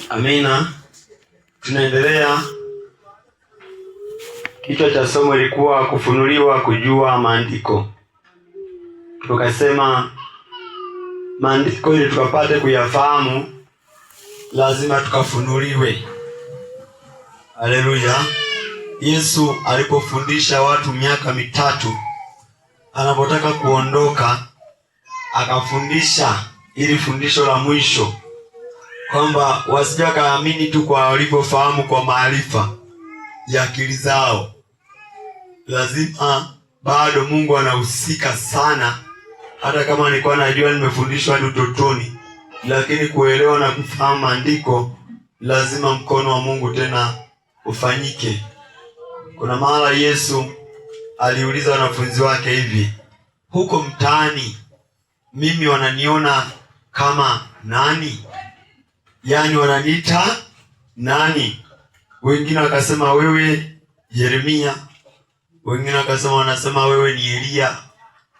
Amina. Tunaendelea. Kichwa cha somo ilikuwa kufunuliwa kujua maandiko. Tukasema maandiko ili tukapate kuyafahamu lazima tukafunuliwe. Haleluya. Yesu alipofundisha watu miaka mitatu, anapotaka kuondoka akafundisha ili fundisho la mwisho kwamba wasije kaamini tu kwa walivyofahamu kwa maarifa ya akili zao. Lazima bado Mungu anahusika sana, hata kama nilikuwa najua nimefundishwa hadi utotoni, lakini kuelewa na kufahamu maandiko lazima mkono wa Mungu tena ufanyike. Kuna mahala Yesu aliuliza wanafunzi wake hivi, huko mtaani mimi wananiona kama nani? Yaani wananiita nani? Wengine wakasema wewe Yeremia, wengine wakasema wanasema wewe ni Elia,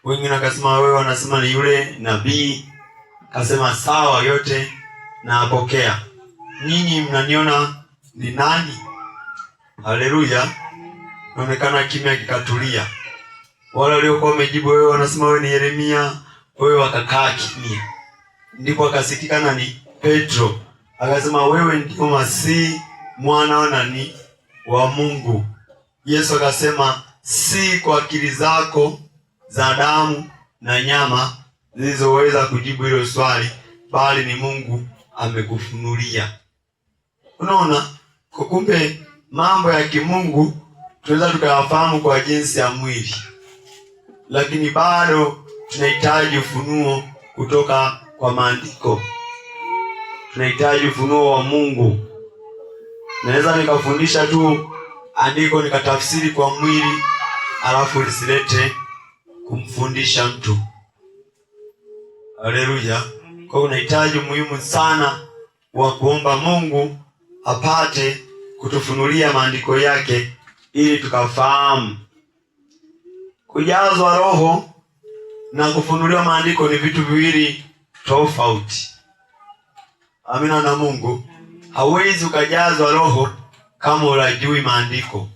wengine wakasema wewe wanasema ni yule nabii. Akasema sawa, yote napokea. Nyinyi mnaniona ni nani? Haleluya. Naonekana kimya kikatulia. Wale waliokuwa wamejibu wewe wanasema wewe ni Yeremia, wewe wakakaa kimya. Ndipo akasikika nani? Petro. Akasema wewe ndio Masihi, mwana wa nani? Wa Mungu. Yesu akasema si kwa akili zako za damu na nyama zilizoweza kujibu hilo swali, bali ni Mungu amekufunulia. Unaona, kumbe mambo ya kimungu tunaweza tukayafahamu kwa jinsi ya mwili, lakini bado tunahitaji ufunuo kutoka kwa maandiko. Tunahitaji ufunuo wa Mungu. Naweza nikafundisha tu andiko nikatafsiri kwa mwili, alafu lisilete kumfundisha mtu. Haleluya. Kwa unahitaji muhimu sana wa kuomba Mungu apate kutufunulia maandiko yake ili tukafahamu. Kujazwa Roho na kufunuliwa maandiko ni vitu viwili tofauti. Amina na Mungu. Hauwezi ukajazwa Roho kama unajui maandiko.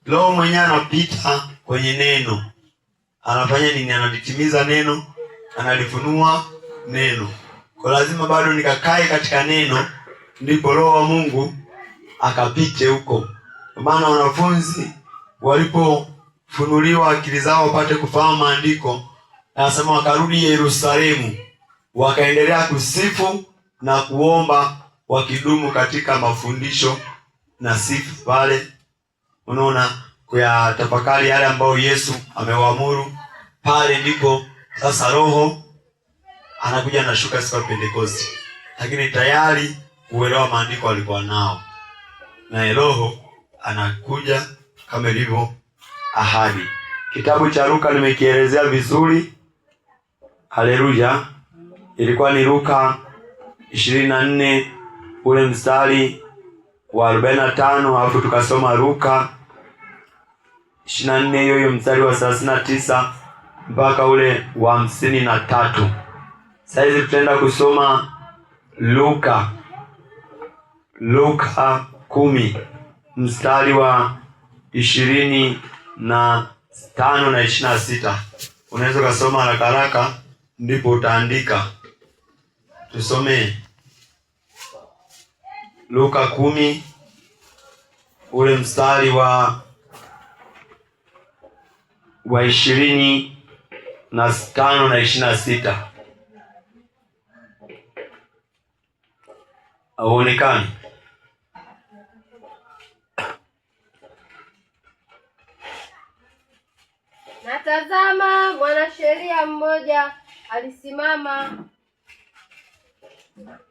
Roho mwenyewe anapita kwenye neno. Anafanya nini? Analitimiza neno, analifunua neno. Kwa lazima bado nikakae katika neno, ndipo Roho wa Mungu akapite huko. Kwa maana wanafunzi walipofunuliwa akili zao wapate kufahamu maandiko, anasema wakarudi Yerusalemu, wakaendelea kusifu na kuomba, wakidumu katika mafundisho na sifa pale. Unaona, kuyatafakari yale ambayo Yesu amewaamuru pale, ndipo sasa Roho anakuja na shuka siku ya Pentekoste. Lakini tayari uelewa maandiko alikuwa nao, na Roho anakuja kama ilivyo ahadi. Kitabu cha Luka nimekielezea vizuri. Haleluya. Ilikuwa ni Luka 24 ule mstari wa 45, alafu tukasoma Luka 24 hiyo mstari wa 39 mpaka ule wa 53. Sasa hizi tutaenda kusoma Luka 10 mstari wa 25 na 26. Unaweza kusoma haraka haraka ndipo utaandika. Tusome Luka 10 ule mstari wa 25 na 26. Auonekani?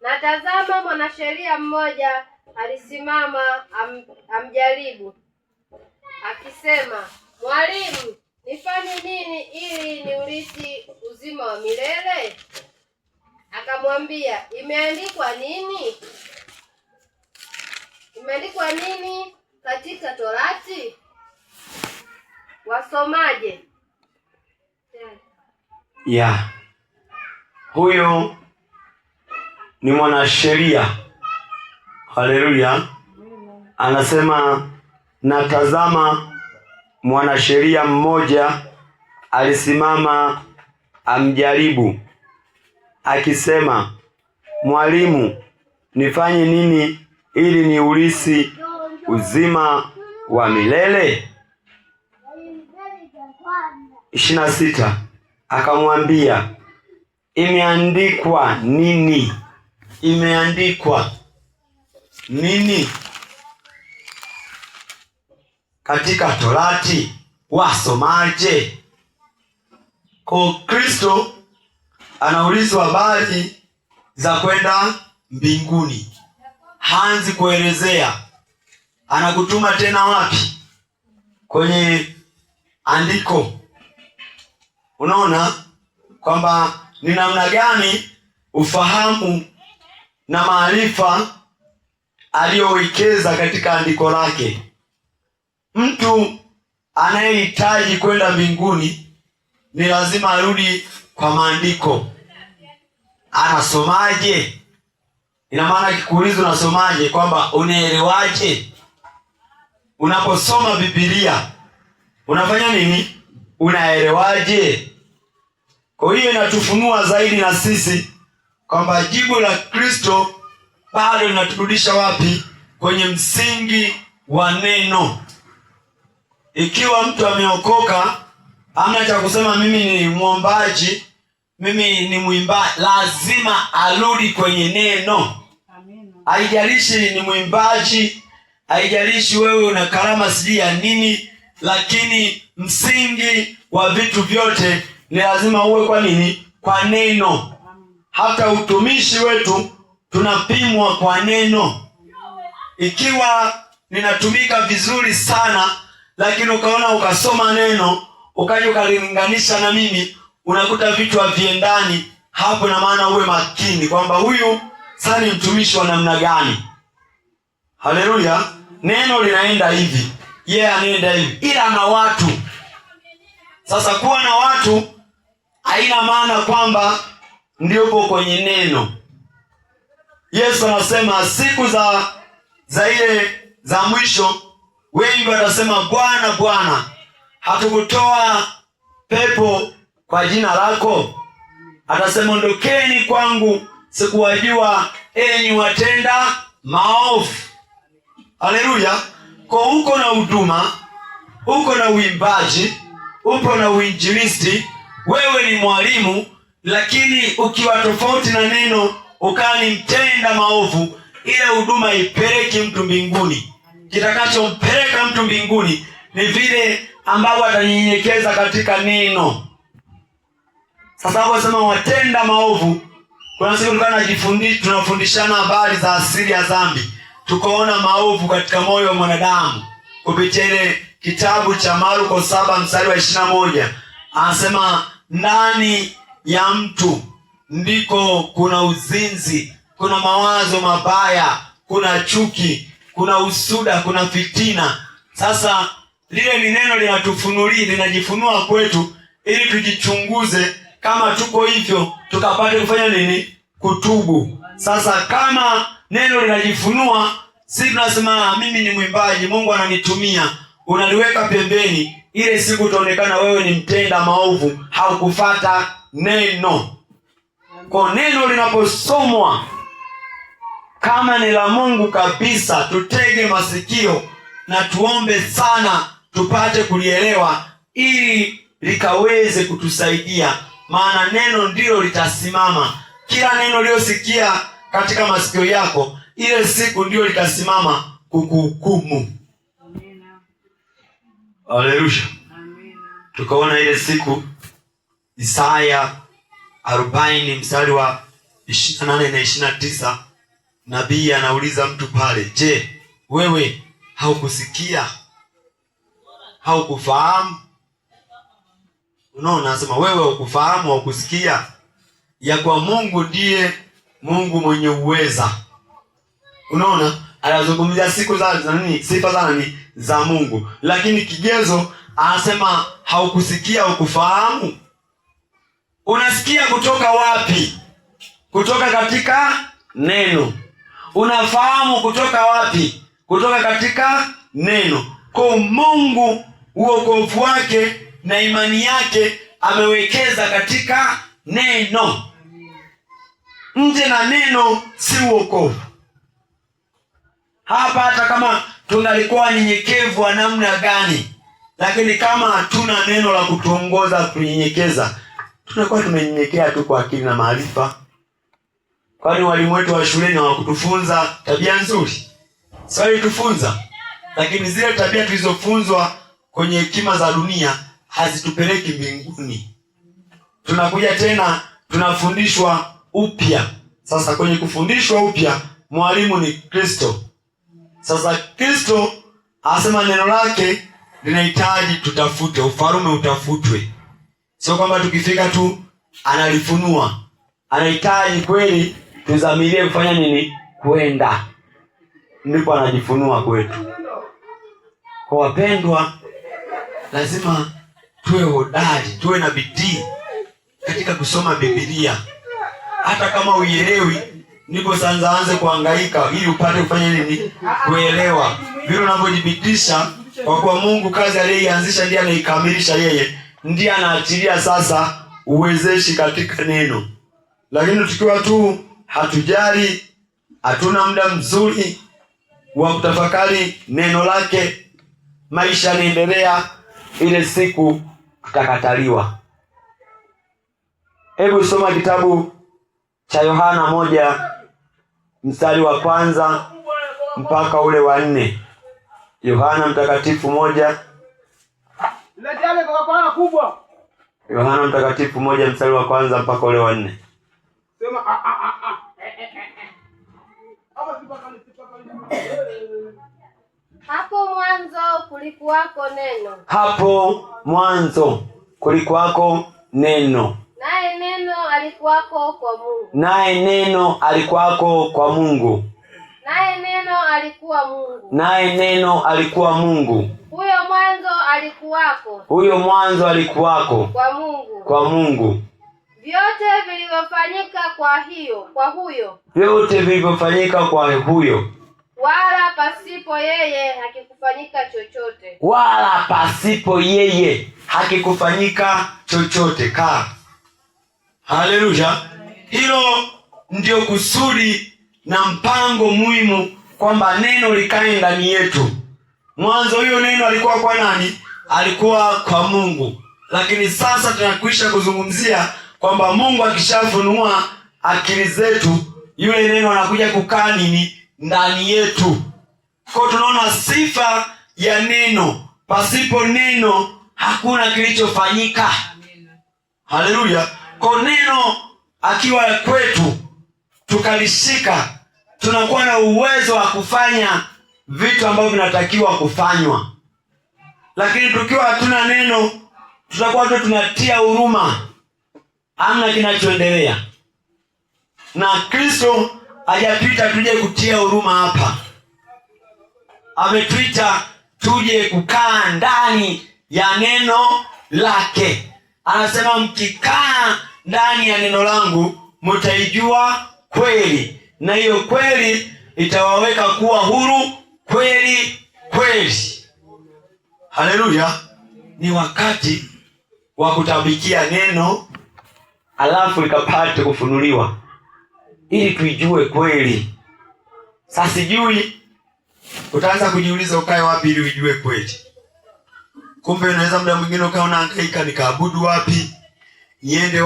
Natazama mwanasheria mmoja alisimama amjaribu akisema, Mwalimu, nifanye nini ili niurithi uzima wa milele? Akamwambia, imeandikwa nini katika Torati? Wasomaje? Huyo ni mwanasheria Haleluya. Anasema, natazama mwanasheria mmoja alisimama amjaribu, akisema, Mwalimu, nifanye nini ili niurithi uzima wa milele? 26. Akamwambia, imeandikwa nini? Imeandikwa nini katika Torati? Wasomaje? Kwa Kristo anaulizwa habari za kwenda mbinguni, haanzi kuelezea. Anakutuma tena wapi? Kwenye andiko. Unaona kwamba ni namna gani ufahamu na maarifa aliyowekeza katika andiko lake. Mtu anayehitaji kwenda mbinguni ni lazima arudi kwa maandiko. Anasomaje? Ina maana kikuuliza unasomaje, kwamba unaelewaje? Unaposoma Biblia unafanya nini? Unaelewaje? Kwa hiyo inatufunua zaidi na sisi kwamba jibu la Kristo bado linaturudisha wapi? Kwenye msingi wa neno. Ikiwa mtu ameokoka, hamna cha kusema mimi ni mwombaji, mimi ni mwimbaji. Lazima arudi kwenye neno. Haijalishi ni mwimbaji, haijalishi wewe una karama sijui ya nini, lakini msingi wa vitu vyote ni lazima uwe kwa nini? Kwa neno. Hata utumishi wetu tunapimwa kwa neno. Ikiwa ninatumika vizuri sana, lakini ukaona ukasoma neno ukaja ukalilinganisha na mimi, unakuta vitu haviendani, hapo na maana uwe makini kwamba huyu sasa ni mtumishi wa namna gani. Haleluya. Neno linaenda hivi, anaenda hivi, ila na watu. Sasa kuwa na watu haina maana kwamba ndiopo kwenye neno. Yesu anasema siku za mwisho wengi watasema, Bwana, Bwana, hatukutoa pepo kwa jina lako? Atasema, ondokeni kwangu, sikuwajua enyi watenda maovu. Haleluya. Kwa uko na huduma, uko na uimbaji, upo na uinjilisti, wewe ni mwalimu, lakini ukiwa tofauti na neno ukawa ni mtenda maovu, ile huduma ipeleki mtu mbinguni. Kitakachompeleka mtu mbinguni ni vile ambavyo atanyenyekeza katika neno. Sasa hapo sema watenda maovu, kuna siku tunafundishana habari za asili ya dhambi, tukaona maovu katika moyo wa mwanadamu kupitia ile kitabu cha Marko 7 mstari wa 21. Anasema ndani ya mtu ndiko kuna uzinzi, kuna mawazo mabaya, kuna chuki, kuna usuda, kuna fitina. Sasa lile ni neno linajifunua kwetu ili tujichunguze, kama tuko hivyo tukapate kufanya nini? Kutubu. Sasa kama neno linajifunua, si tunasema mimi ni mwimbaji, Mungu ananitumia, unaliweka pembeni, ile siku utaonekana wewe ni mtenda maovu, haukufuata neno. Kwa neno linaposomwa kama ni la Mungu kabisa, tutege masikio na tuombe sana tupate kulielewa, ili likaweze kutusaidia, maana neno ndilo litasimama. Kila neno uliyosikia katika masikio yako, ile siku ndio litasimama kukuhukumu. Haleluya. Tukaona ile siku Isaya 40 mstari wa 28 na 29, nabii anauliza mtu pale, je, wewe haukusikia? Haukufahamu? Unaona, anasema wewe haukufahamu, haukusikia ya kwa Mungu ndiye Mungu mwenye uweza. Unaona, anazungumzia sifa za nani? Za Mungu. Lakini kigezo anasema haukusikia, haukufahamu. Unasikia kutoka wapi? Kutoka katika neno. Unafahamu kutoka wapi? Kutoka katika neno. Kwa Mungu uokovu wake na imani yake amewekeza katika neno. Nje na neno si uokovu. Hapa hata kama tungalikuwa wanyenyekevu wa namna gani, lakini kama hatuna neno la kutuongoza kunyenyekeza, tunakuwa tumenyenyekea tu kwa akili na maarifa. Kwani walimu wetu wa shuleni hawakutufunza tabia nzuri? Sasa tufunza, lakini zile tabia tulizofunzwa kwenye hekima za dunia hazitupeleki mbinguni. Tunakuja tena tunafundishwa upya. Sasa kwenye kufundishwa upya, mwalimu ni Kristo. Sasa Kristo asema neno lake linahitaji tutafute, ufalme utafutwe. Sio kwamba tukifika tu analifunua. Anahitaji kweli tuzamilie kufanya nini? Kwenda. Ndipo anajifunua kwetu. Kwa wapendwa, lazima tuwe hodari, tuwe na bidii katika kusoma Biblia. Hata kama uielewi, ndipo sasa anze kuhangaika ili upate kufanya nini? Kuelewa. Vile unavyojibidisha, kwa kuwa Mungu kazi aliyoanzisha ndiye anaikamilisha yeye. Ndiye anaachilia sasa uwezeshi katika neno. Lakini tukiwa tu hatujali, hatuna muda mzuri wa kutafakari neno lake, maisha yanaendelea, ile siku tutakataliwa. Hebu soma kitabu cha Yohana 1 mstari wa 1 mpaka ule wa 4. Yohana mtakatifu 1. Letale Coca-Cola kubwa. Yohana mtakatifu 1 mstari wa 1 mpaka ule wa 4. Sema Hapo mwanzo kulikuwako neno. Hapo mwanzo kulikuwako neno. Naye neno alikuwako kwa Mungu. Naye neno alikuwako kwa Mungu. Naye neno alikuwa Mungu. Naye neno alikuwa Mungu. Huyo mwanzo alikuwako. Huyo mwanzo alikuwako kwa Mungu. Kwa Mungu. Vyote vilivyofanyika kwa huyo. Vyote vilivyofanyika kwa huyo. Wala pasipo yeye hakikufanyika chochote. Wala pasipo yeye hakikufanyika chochote. Haleluya. Hilo ndio kusudi na mpango muhimu, kwamba neno likae ndani yetu. Mwanzo huyo neno alikuwa kwa nani? Alikuwa kwa Mungu. Lakini sasa tunakwisha kuzungumzia kwamba Mungu akishafunua akili zetu, yule neno anakuja kukaa nini? Ndani yetu. Kwa tunaona sifa ya neno. Pasipo neno hakuna kilichofanyika. Haleluya. Kwa neno akiwa kwetu, tukalishika, tunakuwa na uwezo wa kufanya vitu ambavyo vinatakiwa kufanywa. Lakini tukiwa hatuna neno, tutakuwa tu tunatia huruma, hamna kinachoendelea. Na Kristo hajatuita tuje kutia huruma hapa. Ametuita tuje kukaa ndani ya neno lake. Anasema mkikaa ndani ya neno langu mtaijua kweli, na hiyo kweli itawaweka kuwa huru kweli kweli. Haleluya. Ni wakati wa kutabikia neno, alafu likapate kufunuliwa ili tuijue kweli. Sasa sijui utaanza kujiuliza ukae wapi ili ujue kweli. Kumbe unaweza muda mwingine ukawa unahangaika, nikaabudu wapi? Niende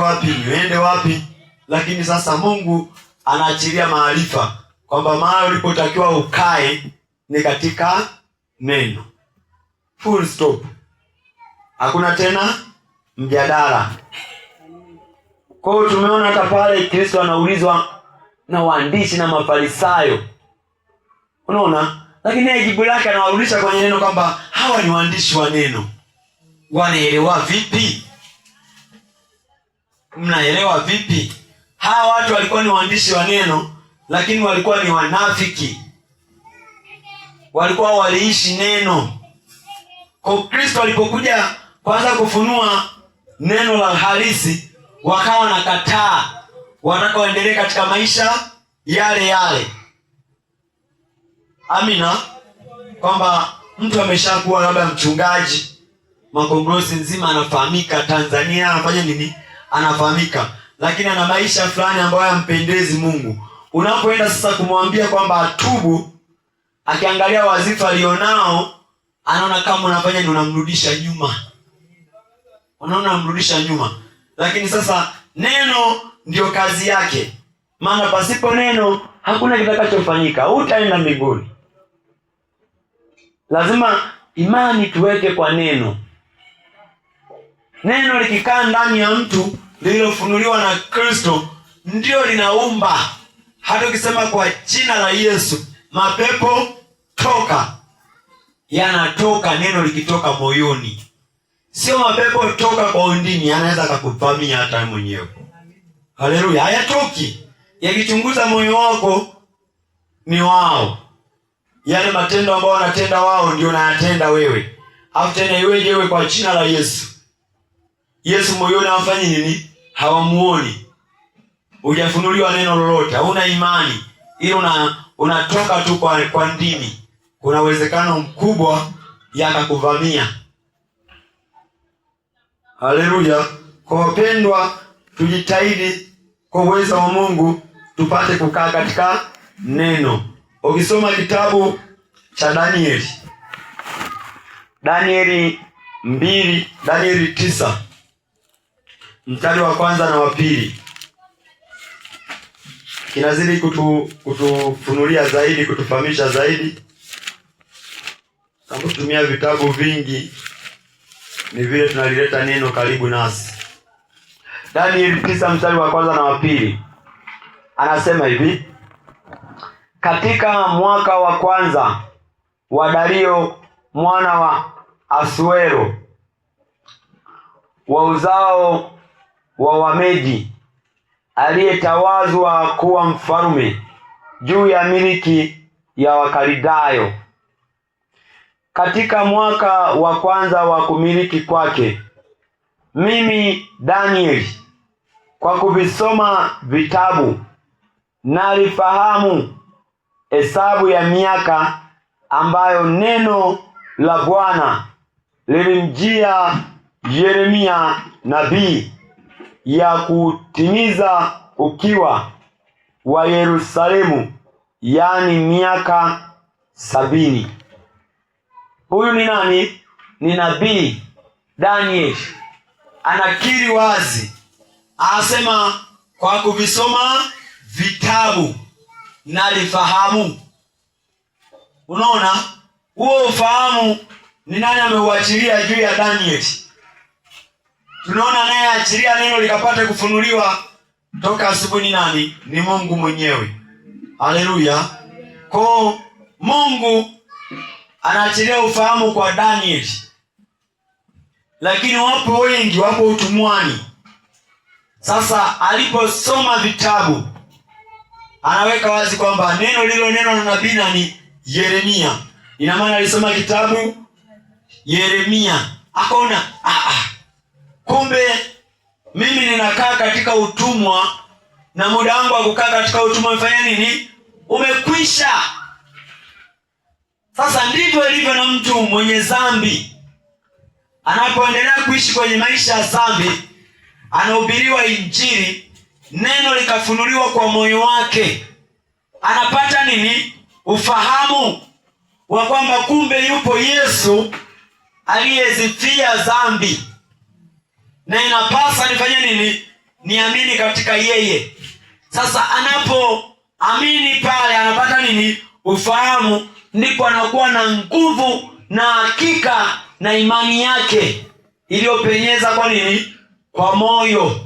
wapi? Lakini sasa Mungu anaachilia maarifa kwamba mahali ulipotakiwa ukae ni katika neno. Full stop. Hakuna tena mjadala. Kwa hiyo tumeona hata pale Kristo anaulizwa na waandishi na Mafarisayo. Unaona? Lakini yeye jibu lake anawarudisha kwenye neno kwamba hawa ni waandishi wa neno. Wanaelewa vipi? Mnaelewa vipi? Hawa watu walikuwa ni waandishi wa neno, lakini walikuwa ni wanafiki. Walikuwa waliishi neno. Kwa Kristo alipokuja kwanza kufunua neno la halisi, wakawa nakataa. Wanataka waendelee katika maisha yale yale. Amina. Kwamba mtu ameshakuwa labda mchungaji, Makongorosi nzima anafahamika, Tanzania anafanya nini, anafahamika, lakini ana maisha fulani ambayo hayampendezi Mungu. Unapoenda sasa kumwambia kwamba atubu, akiangalia wazifa alionao, anaona kama unafanya ndio unamrudisha nyuma. Unaona, unamrudisha nyuma. Lakini sasa neno ndio kazi yake. Maana pasipo neno hakuna kitakachofanyika. Hutaenda mbinguni. Lazima imani tuweke kwa neno. Neno likikaa ndani ya mtu, lililofunuliwa na Kristo, ndio linaumba. Hata ukisema kwa jina la Yesu, mapepo toka, yanatoka. Neno likitoka moyoni, sio mapepo toka kwa undini, anaweza akakuvamia hata mwenyewe. Haleluya. Hayatoki. Yakichunguza moyo wako, ni wao. Yale matendo ambayo wanatenda wao ndio unayatenda wewe. Alafu tena iweje wewe kwa jina la Yesu? Yesu moyoni hawafanyi nini? Hawamuoni. Hujafunuliwa neno lolote, hauna imani. Ili unatoka tu kwa ndimi. Kuna uwezekano mkubwa yakakuvamia. Haleluya. Kwa wapendwa, tujitahidi kwa uwezo wa Mungu tupate kukaa katika neno. Ukisoma kitabu cha Danieli 9 mstari wa kwanza na wa pili, kinazidi kutufunulia zaidi, kutufahamisha zaidi. Tunapotumia vitabu vingi ni vile tunalileta neno karibu nasi. Danieli 9 mstari wa kwanza na wa pili anasema hivi: katika mwaka wa kwanza wa Dario mwana wa Asuero, wa uzao wa Wamedi, aliyetawazwa kuwa mfalme juu ya miliki ya Wakalidayo, katika mwaka wa kwanza wa kumiliki kwake, mimi Danieli, kwa kuvisoma vitabu, nalifahamu hesabu ya miaka ambayo neno la Bwana lilimjia Yeremia nabii, ya kutimiza ukiwa wa Yerusalemu, yani miaka 70. Huyu ni nani? Ni nabii Danieli. Anakiri wazi, anasema kwa kuvisoma vitabu nalifahamu. Unaona, huo ufahamu ni nani ameuachilia juu ya Danieli? Tunaona naye achilia neno likapata kufunuliwa toka asubuhi. Nani? Ni Mungu mwenyewe. Haleluya. Kwa Mungu anaachilia ufahamu kwa Danieli. Lakini wapo wengi, wapo utumwani. Sasa aliposoma vitabu, anaweka wazi kwamba neno lilo neno na nabii ni Yeremia. Ina maana alisoma kitabu Yeremia, akaona kumbe mimi ninakaa katika utumwa, na muda wangu wa kukaa katika utumwa umefanya nini? Umekwisha. Sasa ndivyo ilivyo na mtu mwenye dhambi. Anapoendelea kuishi kwenye maisha ya dhambi, anahubiriwa Injili, neno likafunuliwa kwa moyo wake, anapata nini? Ufahamu wa kwamba kumbe yupo Yesu aliyezifia dhambi, na inapasa nifanye nini? Niamini katika yeye. Sasa anapoamini pale, anapata nini? Ufahamu. Ndipo anakuwa na nguvu na hakika na imani yake iliyopenyeza kwa nini? Kwa moyo.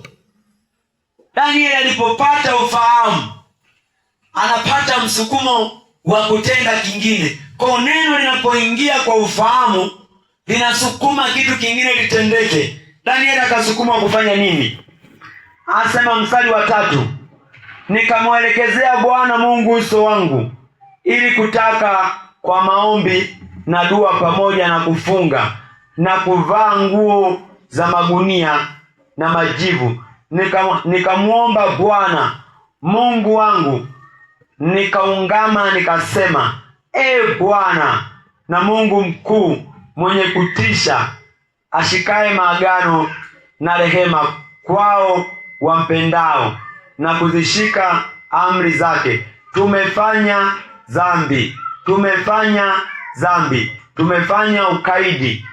Danieli alipopata ufahamu, anapata msukumo wa kutenda kingine. Kwa neno linapoingia kwa ufahamu, linasukuma kitu kingine litendeke. Danieli akasukuma kufanya nini? Anasema mstari wa 3, nikamwelekezea Bwana Mungu uso wangu, ili kutaka kwa maombi na dua pamoja na kufunga na kuvaa nguo za magunia na majivu. Nikamwomba Bwana Mungu wangu, nikaungama nikasema, Bwana na Mungu mkuu, mwenye kutisha, ashikaye maagano na rehema kwao wampendao na kuzishika amri zake. Tumefanya dhambi, tumefanya ukaidi,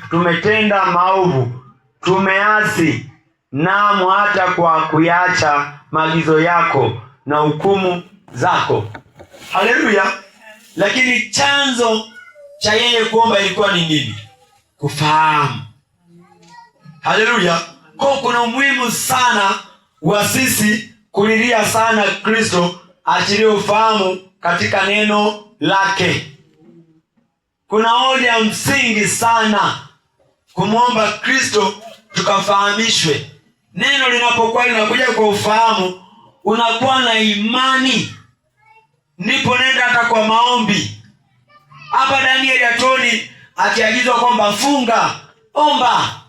tumetenda maovu, tumeasi, naam, hata kwa kuyaacha maagizo yako na hukumu zako. Haleluya! Lakini chanzo cha yeye kuomba ilikuwa ni nini? Kufahamu. Haleluya! Kwa kuna umuhimu sana wa sisi kulilia sana Kristo achilie ufahamu katika neno lake. Kuna hoja msingi sana kumwomba Kristo tukafahamishwe. Neno linapokuwa linakuja kwa ufahamu, unakuwa na imani, ndipo nenda hata kwa maombi. Hapa Danieli atoni akiagizwa kwamba funga, omba,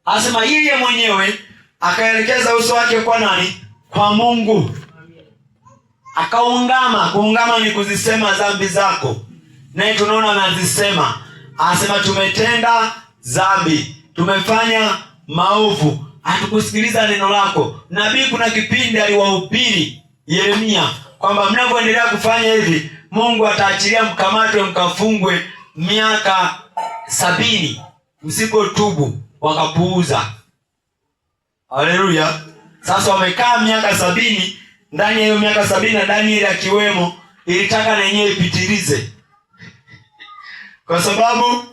asema yeye mwenyewe akaelekeza uso wake kwa nani? Kwa Mungu. Akaungama. Kuungama ni kuzisema dhambi zako, naye tunaona anazisema. Anasema tumetenda dhambi, tumefanya maovu, hatukusikiliza neno lako. Nabii kuna kipindi aliwahubiri Yeremia kwamba mnapoendelea kufanya hivi, Mungu ataachilia mkamatwe mkafungwe miaka 70 msipotubu. Wakapuuza. Haleluya! Sasa wamekaa miaka 70. Ndani ya hiyo miaka 70 na Danieli akiwemo, ilitaka na yenyewe ipitilize kwa sababu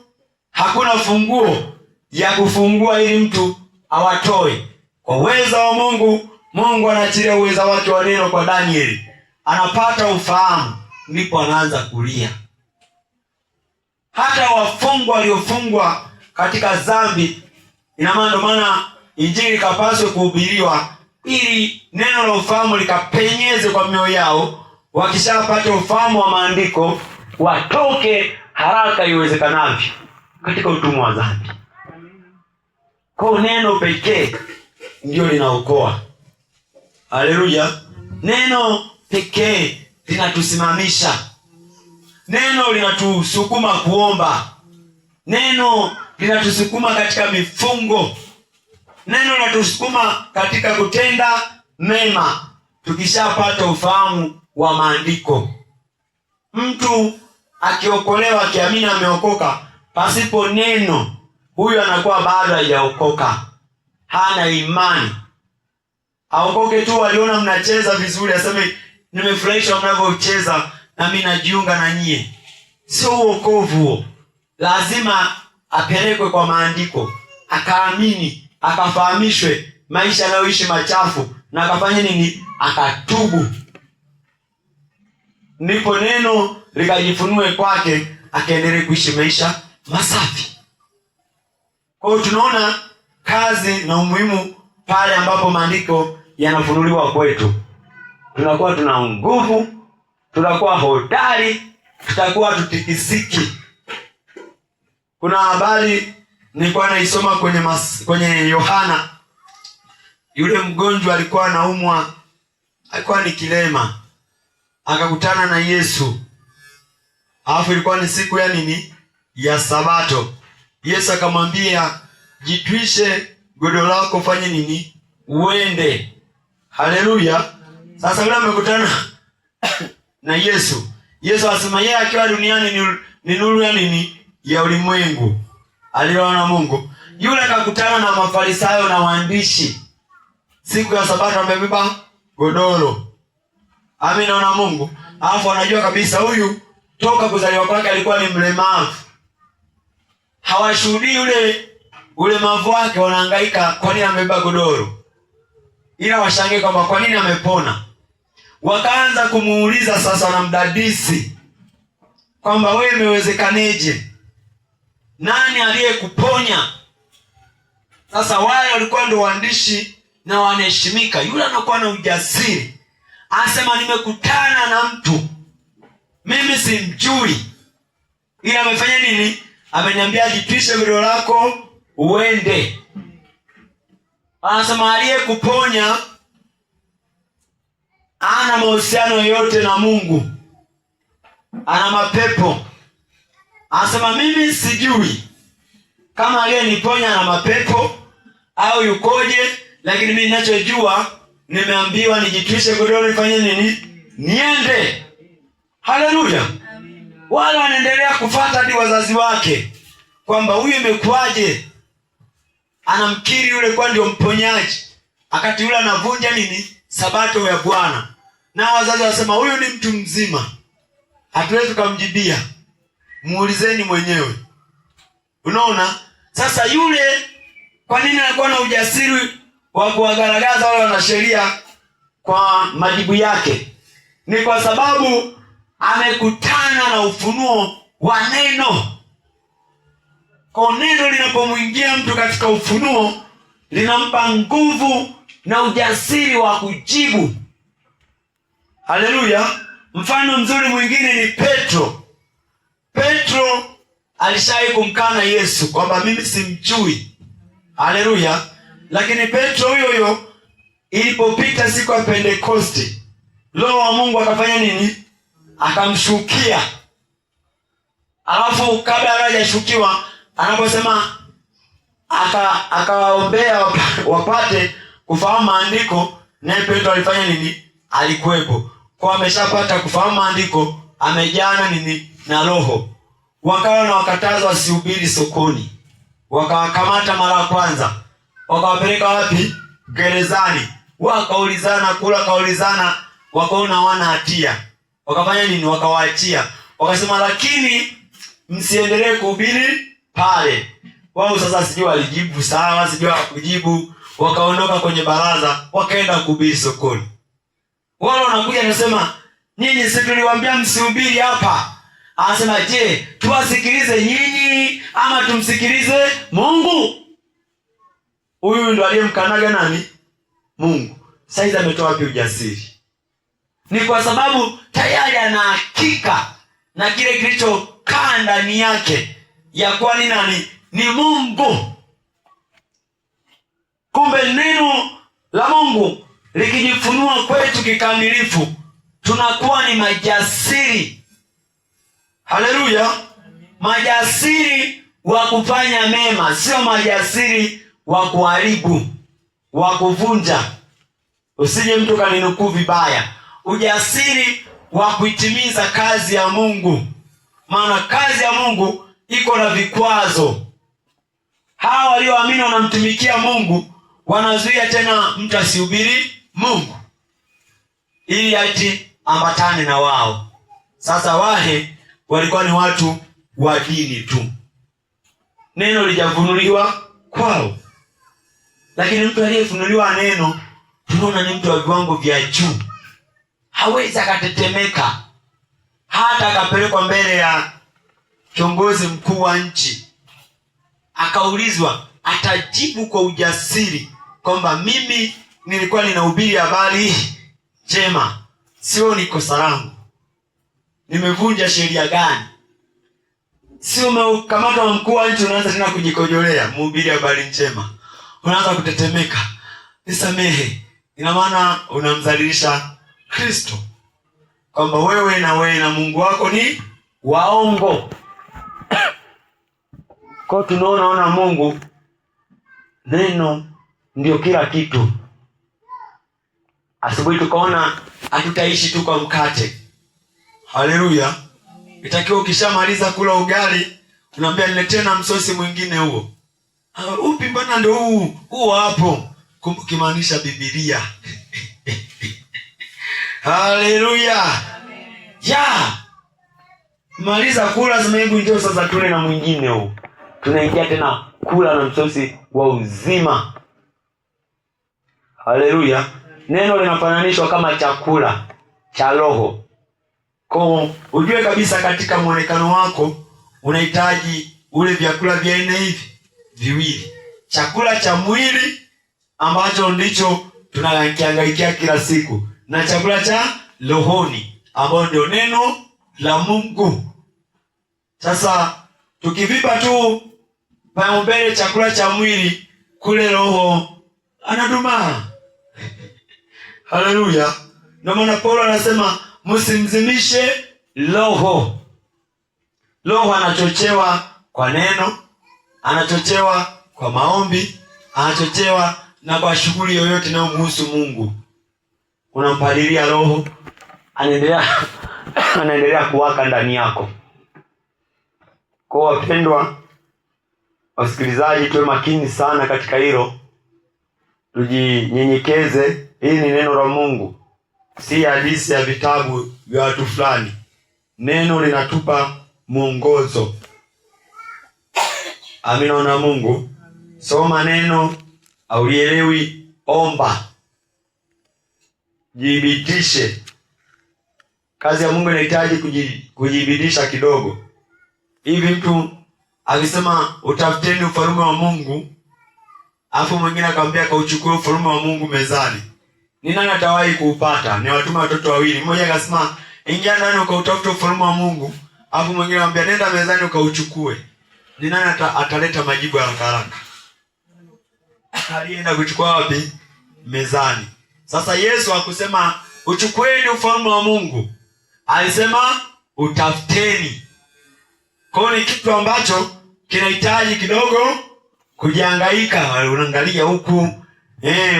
hakuna funguo ya kufungua ili mtu awatoe. Kwa uweza wa Mungu, Mungu anaachilia uweza wake wa neno kwa Danieli, anapata ufahamu, ndipo anaanza kulia. Hata wafungwa waliofungwa katika dhambi, ina maana ndio maana injili ikapaswe kuhubiriwa ili neno la ufahamu likapenyeze kwa mioyo yao. Wakishapata ufahamu wa maandiko, watoke haraka iwezekanavyo katika utumwa wa dhambi. Kwa neno pekee ndio linaokoa. Haleluya! Neno pekee linatusimamisha. Neno linatusukuma kuomba. Neno linatusukuma katika mifungo. Neno linatusukuma katika kutenda mema tukishapata ufahamu wa maandiko. Mtu akiokolewa akiamini ameokoka, pasipo neno, huyu anakuwa bado hajaokoka, hana imani. Aokoke tu aliona mnacheza vizuri, aseme nimefurahishwa mnavyocheza na mimi najiunga na nyie. Sio uokovu huo. Lazima apelekwe kwa maandiko, akaamini, akafahamishwe maisha anayoishi machafu, na akafanya nini? Akatubu. Ndipo neno likajifunue kwake, akaendelee kuishi maisha masafi. Kwa hiyo tunaona kazi na umuhimu pale ambapo maandiko yanafunuliwa kwetu. Tunakuwa tuna nguvu, tunakuwa hodari, tutakuwa tutikisiki. Kuna habari nilikuwa naisoma kwenye Yohana. Yule mgonjwa alikuwa anaumwa, alikuwa ni kilema, akakutana na Yesu. Alafu ilikuwa ni siku ya nini? Ya Sabato. Yesu akamwambia, jitwishe godoro lako, fanye nini? Uende. Haleluya! Sasa yule amekutana na Yesu. Yesu asema yeye akiwa duniani ni nuru ya nini? Ya ulimwengu. Aliona Mungu. Yule akakutana na Mafarisayo na waandishi. Siku ya Sabato amebeba godoro. Amina na Mungu. Alafu anajua kabisa huyu toka kuzaliwa kwake alikuwa ni mlemavu. Hawashuhudii ule ulemavu wake, wanahangaika kwa nini amebeba godoro, ila washangae kwamba kwa nini amepona. Wakaanza kumuuliza sasa na mdadisi kwamba wewe imewezekaneje? Nani aliyekuponya? Sasa wale walikuwa ndio waandishi na wanaheshimika. Yule anakuwa na ujasiri, anasema nimekutana na mtu mimi simjui, ila amefanya nini? Ameniambia jitwishe godoro lako uende. Anasema aliyekuponya ana mahusiano yoyote na Mungu. ana mapepo. Anasema mimi sijui kama aliyeniponya ana mapepo au yukoje, lakini mimi ninachojua, nimeambiwa nijitwishe godoro nifanye nini? Niende. Haleluya. Wale wanaendelea kufuata hadi wazazi wake kwamba huyu imekuwaje, anamkiri yule kwa ndio mponyaji, akati yule anavunja nini? Sabato ya Bwana. Na wazazi wasema huyu ni mtu mzima, hatuwezi kumjibia, muulizeni mwenyewe. Unaona? Sasa yule kwa nini anakuwa na ujasiri wa kuwagaragaza wale wanasheria kwa majibu yake? Ni kwa sababu amekutana na ufunuo wa neno. Kwa neno linapomwingia mtu katika ufunuo, linampa nguvu na ujasiri wa kujibu. Haleluya. Mfano mzuri mwingine ni Petro. Petro alishawahi kumkana Yesu kwamba mimi simjui. Haleluya. Lakini Petro huyo ilipopita siku ya Pentekoste, Roho wa Mungu akafanya nini? Akamshukia. Alafu kabla hajashukiwa, anaposema akawaombea wapate kufahamu maandiko, naye Petro alifanya nini? Alikuwepo. Kwa ameshapata kufahamu maandiko, amejana nini? Na Roho. Wakawa na wakataza wasihubiri sokoni. Wakawakamata mara ya kwanza. Wakawapeleka wapi? Gerezani. Wakaulizana, wakaona hawana hatia. Wakafanya nini? Wakawaachia. Wakasema lakini msiendelee kuhubiri pale. Wao sasa sijui walijibu sawa, sijui hawakujibu. Wakaondoka kwenye baraza, wakaenda kuhubiri sokoni. Wao wanakuja nasema, nyinyi si tuliwaambia msihubiri hapa? Anasema, je, tuwasikilize nyinyi ama tumsikilize Mungu? Huyu ndo aliyemkanaga nani? Mungu. Sasa ametoa wapi ujasiri? Ni kwa sababu tayari ana hakika na kile kilichokaa ndani yake ya kuwa ni nani? Ni Mungu. Kumbe neno la Mungu likijifunua kwetu kikamilifu, tunakuwa ni majasiri. Haleluya. Majasiri wa kufanya mema, sio majasiri wa kuharibu, wa kuvunja. Usije mtu kaninukuu vibaya. Ujasiri wa kuitimiza kazi ya Mungu. Maana kazi ya Mungu iko na vikwazo. Hawa walioamini wanamtumikia Mungu wanazuia tena mtu asihubiri Mungu, ili ati ambatane na wao. Sasa wale walikuwa ni watu wa dini tu, neno lijafunuliwa kwao. Lakini mtu aliyefunuliwa neno, tunaona ni mtu wa viwango vya juu. Hawezi akatetemeka, hata akapelekwa mbele ya kiongozi mkuu wa nchi akaulizwa, atajibu kwa ujasiri kwamba mimi nilikuwa ninahubiri habari njema, sio ni kosa langu, nimevunja sheria gani? Sio umekamatwa na mkuu wa nchi unaanza tena kujikojolea mhubiri habari njema, unaanza kutetemeka, nisamehe. Ina maana unamdhalilisha Kristo, kwamba wewe na Mungu wako ni waongo. Kwa tunaona Mungu, neno ndio kila kitu. Asubuhi tukaona hatutaishi tu kwa mkate. Haleluya. Itakiwa ukishamaliza kula ugali, unaambia niletee na msosi mwingine huo. Upi mbona ndio huu hapo? Kimaanisha Biblia. Haleluya. Ya. Maliza kula, sema hebu njoo sasa tule na mwingine huu. Tunaingia tena kula na msosi wa uzima. Haleluya. Neno linafananishwa kama chakula cha roho. Kwa ujue kabisa katika muonekano wako unahitaji ule vyakula vya aina hivi viwili. Chakula cha mwili ambacho ndicho tunakihangaikia kila siku, na chakula cha rohoni ambao ndio neno la Mungu. Sasa tukivipa tu paumbele chakula cha mwili, kule roho anadumaa. Haleluya. Ndio maana Paulo anasema msimzimishe Roho. Roho anachochewa kwa neno, anachochewa kwa maombi, anachochewa na kwa shughuli yoyote inayomhusu Mungu. Unampalilia Roho, anaendelea kuwaka ndani yako. Kwa wapendwa wasikilizaji, tuwe makini sana katika hilo. Tujinyenyekeze. Hii ni neno la Mungu, si hadithi ya vitabu vya watu fulani. Neno linatupa mwongozo. Amina na Mungu. Soma neno. Aulielewi, omba, jibitishe. Kazi ya Mungu inahitaji kujibidisha kidogo. Hivi mtu akisema utafuteni ufalme wa Mungu, afu mwingine akamwambia kauchukue ufalme wa Mungu mezani, ni nani atawahi kuupata? Ni watume watoto wawili. Mmoja akasema ingia ndani ukautafuta ufalme wa Mungu, afu mwingine anamwambia nenda mezani ukauchukue. Ni nani ataleta majibu ya haraka? Alienda kuchukua wapi? Mezani. Sasa Yesu hakusema uchukueni ufalme wa Mungu, alisema utafuteni. Kwa hiyo ni kitu ambacho kinahitaji kidogo kujihangaika. Unaangalia huku,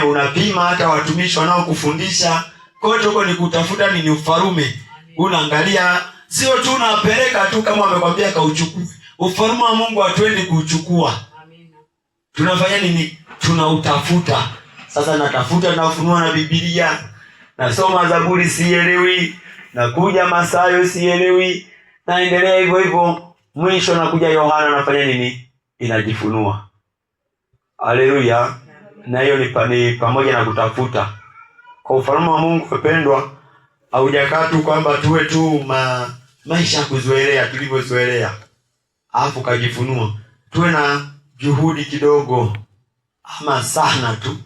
unapima hata watumishi wanaokufundisha. Kwa hiyo tuko ni kutafuta nini? Ufalme. Unaangalia, sio tu unapeleka tu kama wamekwambia kauchukue. Ufalme wa Mungu hatuendi kuchukua. Tunafanya nini? Tunautafuta. Sasa natafuta, nafunua na Biblia, nasoma Zaburi sielewi, nakuja Mathayo sielewi, naendelea hivyo hivyo. Mwisho nakuja Yohana, anafanya nini? Inajifunua. Haleluya. Na hiyo ni pamoja na kutafuta. Kwa ufalme wa Mungu wapendwa, haujakaa tu kwamba tuwe tu maisha kuzoelea tulivyozoelea, alafu kajifunua. Tuwe na juhudi kidogo, ama sana tu.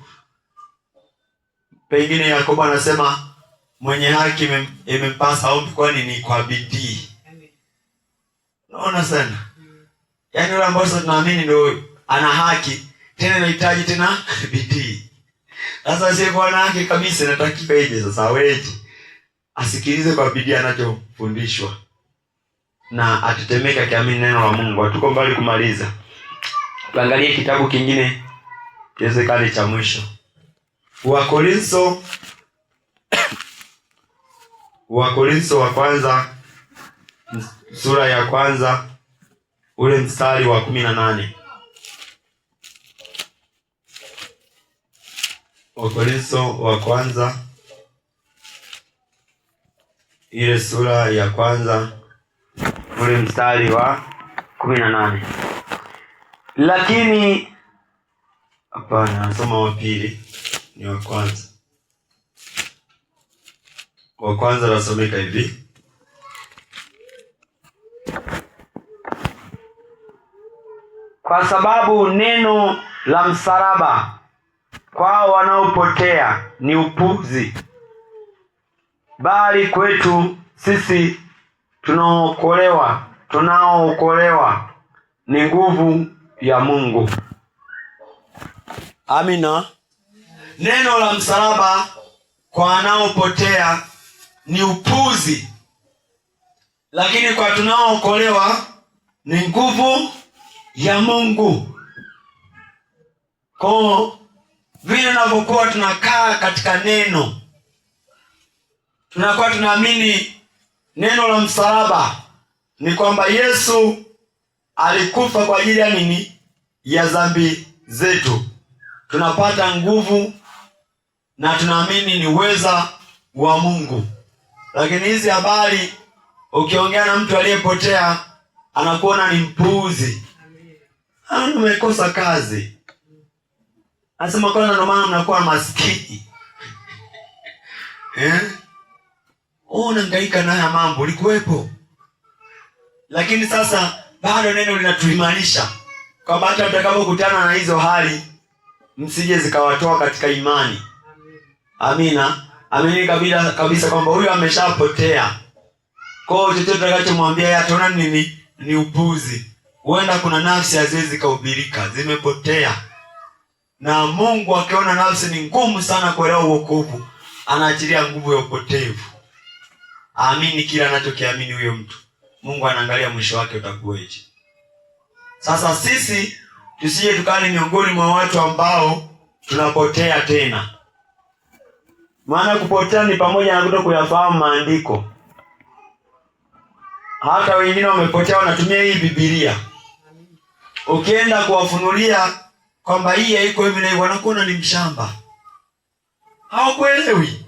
Pengine Yakobo anasema mwenye haki imempasa ombi kwa nini? Kwa bidii. Naona sana. Yaani yule ambaye tunaamini ndio ana haki, tena anahitaji tena bidii. Sasa sisi kwa haki kabisa, natakiwa ije sasa weje asikilize kwa bidii anachofundishwa na atetemeka kiamini neno la Mungu. Hatuko mbali kumaliza. Tuangalie kitabu kingine kiwezekane cha mwisho. Wakorintho wa kwanza sura ya kwanza ule mstari wa 18. Wakorintho wa kwanza ile sura ya kwanza ule mstari wa 18. Lakini hapana, nasoma wa pili, ni wa kwanza. Wa kwanza nasomeka hivi: kwa sababu neno la msalaba kwao wanaopotea ni upuzi, bali kwetu sisi tunaookolewa ni nguvu ya Mungu. Amina. Neno la msalaba kwa wanaopotea ni upuzi, lakini kwa tunaookolewa ni nguvu ya Mungu. Kwa vile tunavyokuwa tunakaa katika neno, tunakuwa tunaamini neno la msalaba ni kwamba Yesu alikufa kwa ajili ya nini? Ya dhambi zetu. Tunapata nguvu na tunaamini ni uweza wa Mungu. Lakini hizi habari ukiongea na mtu aliyepotea, anakuona ni mpuuzi. Umekosa kazi. Anasema kwa ndio maana mnakuwa maskini. Unahangaika na haya mambo likuwepo. Lakini sasa bado neno linatuimanisha kwamba hata mtakapokutana na hizo hali msije zikawatoa katika imani. Amina. Amini kabisa kwamba huyu ameshapotea. Kwa hiyo chochote tutakachomwambia ataona nini? Ni upuzi. Huenda kuna nafsi haziwezi kuhubirika, zimepotea. Na Mungu akiona nafsi ni ngumu sana kuelewa wokovu, anaachilia nguvu ya upotevu. aamini kila anachokiamini huyo mtu, Mungu anaangalia mwisho wake utakuweje. Sasa sisi tusije tukali miongoni mwa watu ambao tunapotea tena. Maana kupotea ni pamoja na kuto kuyafahamu maandiko. Hata wengine wamepotea wanatumia hii Biblia. Ukienda kuwafunulia kwamba hii haiko hivi na hivi, wanakuona ni mshamba. Hawakuelewi.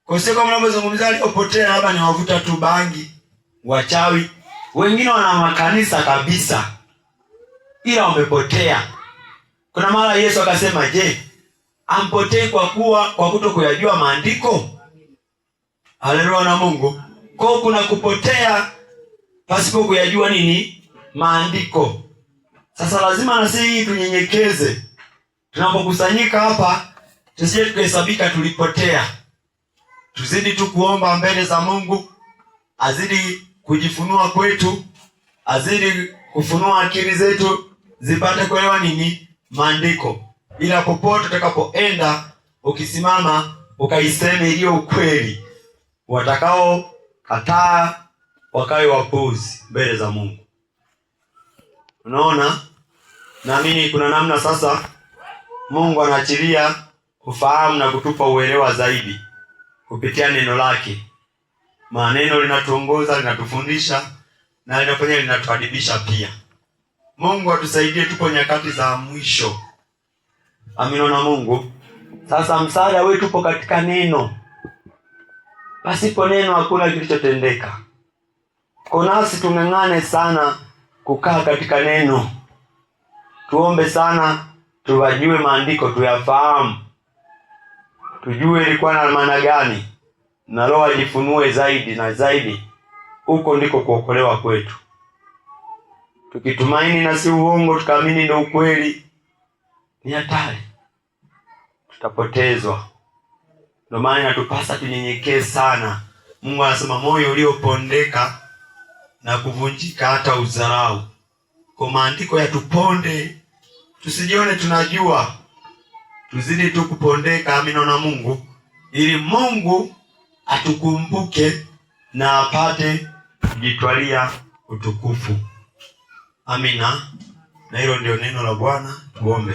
Kwa sababu kama mnapozungumzia alipopotea hapa ni wavuta tu bangi, wachawi. Wengine wana makanisa kabisa, ila wamepotea. Kuna mara Yesu akasema, je, ampotee kwa kuto kuyajua maandiko? Haleluya na Mungu. Kwa kuna kupotea pasipo kuyajua nini? Maandiko. Sasa lazima na sisi tunyenyekeze. Tunapokusanyika hapa tusije tukahesabika tulipotea. Tuzidi tu kuomba mbele za Mungu, azidi kujifunua kwetu, azidi kufunua akili zetu zipate kuelewa nini? Maandiko. Ila popote utakapoenda ukisimama ukaiseme iliyo ukweli, watakao kataa wakawe wapuzi mbele za Mungu. Unaona? Naamini kuna namna sasa Mungu anaachilia ufahamu na kutupa uelewa zaidi kupitia neno lake. Maneno linatuongoza, linatufundisha na linatuadibisha pia. Mungu atusaidie, tupo nyakati za mwisho. Amina na Mungu. Sasa msaada wetu upo katika neno. Pasipo neno hakuna kilichotendeka. Kwa nasi tung'ang'ane sana kukaa katika neno. Tuombe sana, tuwajue maandiko, tuyafahamu. Tujue ilikuwa na maana gani, na Roho ajifunue zaidi na zaidi. Huko ndiko kuokolewa kwetu. Tukitumaini na si uongo, tukaamini ndio ukweli, ni hatari. Tutapotezwa. Ndio maana inatupasa tunyenyekee sana. Mungu anasema moyo uliopondeka na kuvunjika hata udharau. Kwa maandiko yatuponde, tusijione tunajua. Tuzidi tu kupondeka, amina na Mungu, ili Mungu atukumbuke na apate kujitwalia utukufu. Amina. Na hilo ndio neno la Bwana. Tuombe.